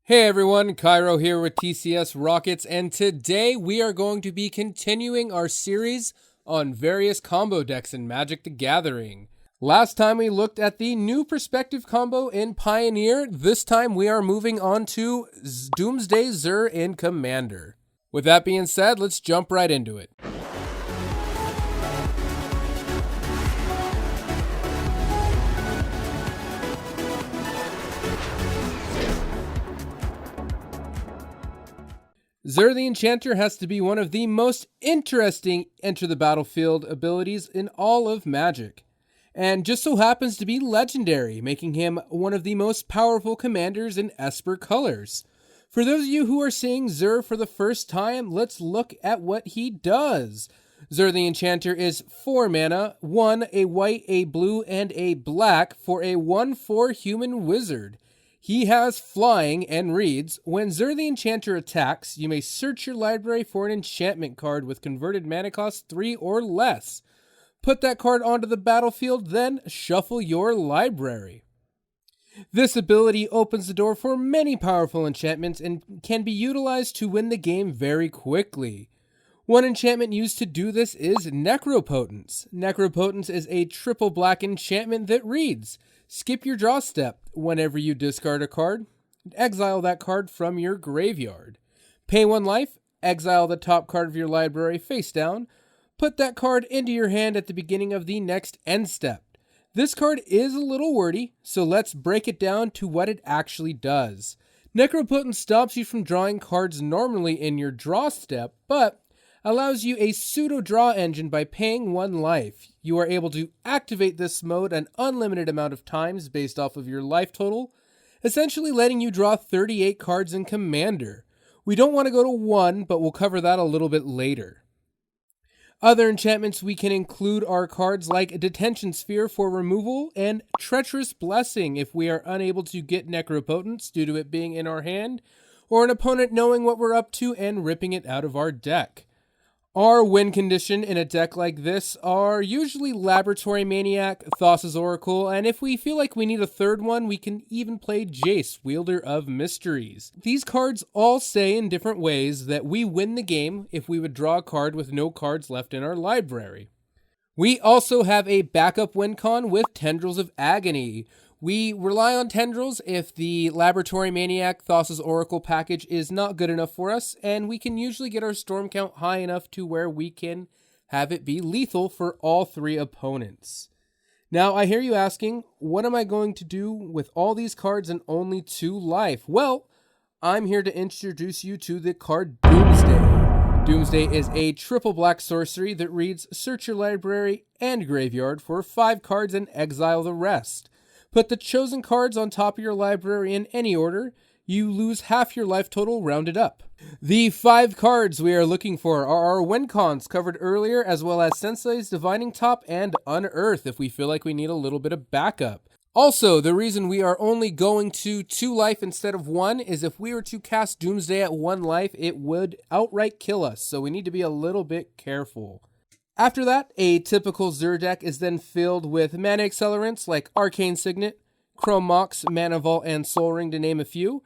Hey everyone, Kyro here with TCS Rockets, and today we are going to be continuing our series on various combo decks in Magic the Gathering. Last time we looked at the new perspective combo in Pioneer. This time we are moving on to Doomsday Zur in Commander. With that being said, let's jump right into it. Zur the Enchanter has to be one of the most interesting enter the battlefield abilities in all of Magic, and just so happens to be legendary, making him one of the most powerful commanders in Esper colors. For those of you who are seeing Zur for the first time, let's look at what he does. Zur the Enchanter is 4 mana, 1, a white, a blue, and a black for a 1/4 human wizard. He has flying and reads, when Zur the Enchanter attacks, you may search your library for an enchantment card with converted mana cost 3 or less. Put that card onto the battlefield, then shuffle your library. This ability opens the door for many powerful enchantments and can be utilized to win the game very quickly. One enchantment used to do this is Necropotence. Necropotence is a triple black enchantment that reads, skip your draw step. Whenever you discard a card, exile that card from your graveyard. Pay 1 life, exile the top card of your library face down. Put that card into your hand at the beginning of the next end step. This card is a little wordy, so let's break it down to what it actually does. Necropotence stops you from drawing cards normally in your draw step, but allows you a pseudo-draw engine by paying 1 life. You are able to activate this mode an unlimited amount of times based off of your life total, essentially letting you draw 38 cards in Commander. We don't want to go to 1, but we'll cover that a little bit later. Other enchantments we can include are cards like Detention Sphere for removal and Treacherous Blessing if we are unable to get Necropotence due to it being in our hand, or an opponent knowing what we're up to and ripping it out of our deck. Our win condition in a deck like this are usually Laboratory Maniac, Thassa's Oracle, and if we feel like we need a third one, we can even play Jace, Wielder of Mysteries. These cards all say in different ways that we win the game if we would draw a card with no cards left in our library. We also have a backup win con with Tendrils of Agony. We rely on Tendrils if the Laboratory Maniac Thassa's Oracle package is not good enough for us, and we can usually get our storm count high enough to where we can have it be lethal for all 3 opponents. Now, I hear you asking, what am I going to do with all these cards and only 2 life? Well, I'm here to introduce you to the card Doomsday. Doomsday is a triple black sorcery that reads, search your library and graveyard for 5 cards and exile the rest. Put the chosen cards on top of your library in any order. You lose half your life total rounded up. The 5 cards we are looking for are our win cons covered earlier, as well as Sensei's Divining Top and Unearth if we feel like we need a little bit of backup. Also, the reason we are only going to 2 life instead of 1 is if we were to cast Doomsday at 1 life, it would outright kill us, so we need to be a little bit careful. After that, a typical Zur deck is then filled with mana accelerants like Arcane Signet, Chrome Mox, Mana Vault, and Soul Ring to name a few.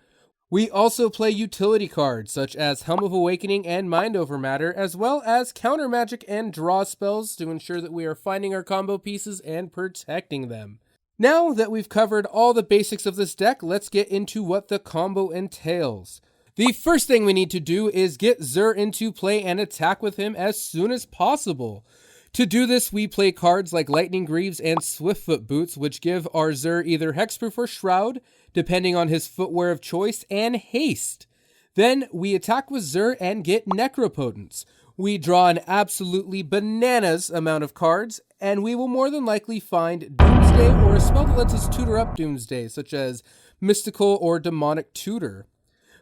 We also play utility cards such as Helm of Awakening and Mind Over Matter, as well as counter magic and draw spells to ensure that we are finding our combo pieces and protecting them. Now that we've covered all the basics of this deck, let's get into what the combo entails. The first thing we need to do is get Zur into play and attack with him as soon as possible. To do this, we play cards like Lightning Greaves and Swiftfoot Boots, which give our Zur either Hexproof or Shroud, depending on his footwear of choice, and Haste. Then we attack with Zur and get Necropotence. We draw an absolutely bananas amount of cards, and we will more than likely find Doomsday or a spell that lets us tutor up Doomsday, such as Mystical or Demonic Tutor.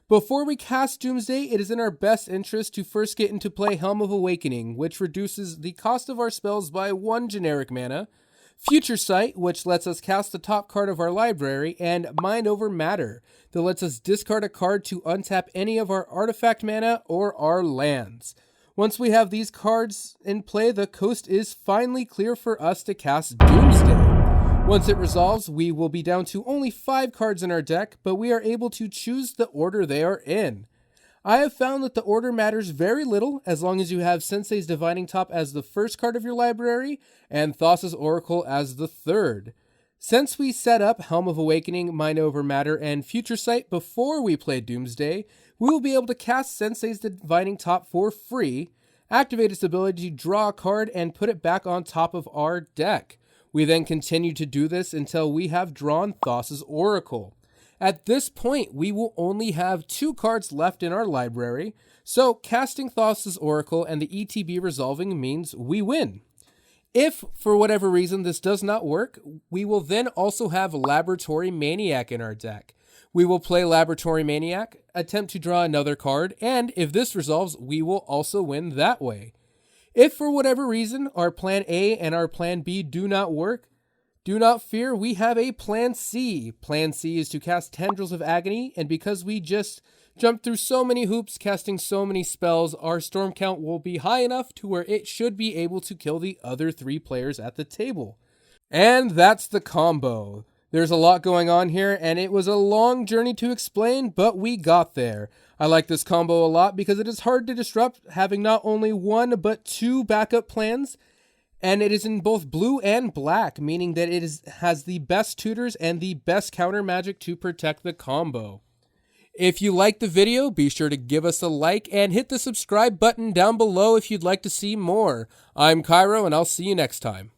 Before we cast Doomsday, it is in our best interest to first get into play Helm of Awakening, which reduces the cost of our spells by 1 generic mana, Future Sight, which lets us cast the top card of our library, and Mind Over Matter, that lets us discard a card to untap any of our artifact mana or our lands. Once we have these cards in play, the coast is finally clear for us to cast Doomsday. Once it resolves, we will be down to only 5 cards in our deck, but we are able to choose the order they are in. I have found that the order matters very little as long as you have Sensei's Divining Top as the first card of your library and Thassa's Oracle as the third. Since we set up Helm of Awakening, Mind Over Matter, and Future Sight before we play Doomsday, we will be able to cast Sensei's Divining Top for free, activate its ability to draw a card, and put it back on top of our deck. We then continue to do this until we have drawn Thassa's Oracle. At this point, we will only have 2 cards left in our library, so casting Thassa's Oracle and the ETB resolving means we win. If, for whatever reason, this does not work, we will then also have Laboratory Maniac in our deck. We will play Laboratory Maniac, attempt to draw another card, and if this resolves, we will also win that way. If, for whatever reason, our Plan A and our Plan B do not work, do not fear, we have a Plan C. Plan C is to cast Tendrils of Agony, and because we just jumped through so many hoops, casting so many spells, our storm count will be high enough to where it should be able to kill the other 3 players at the table. And that's the combo. There's a lot going on here, and it was a long journey to explain, but we got there. I like this combo a lot because it is hard to disrupt, having not only 1 but 2 backup plans, and it is in both blue and black, meaning that it has the best tutors and the best counter magic to protect the combo. If you liked the video, be sure to give us a like and hit the subscribe button down below if you'd like to see more. I'm Kyro, and I'll see you next time.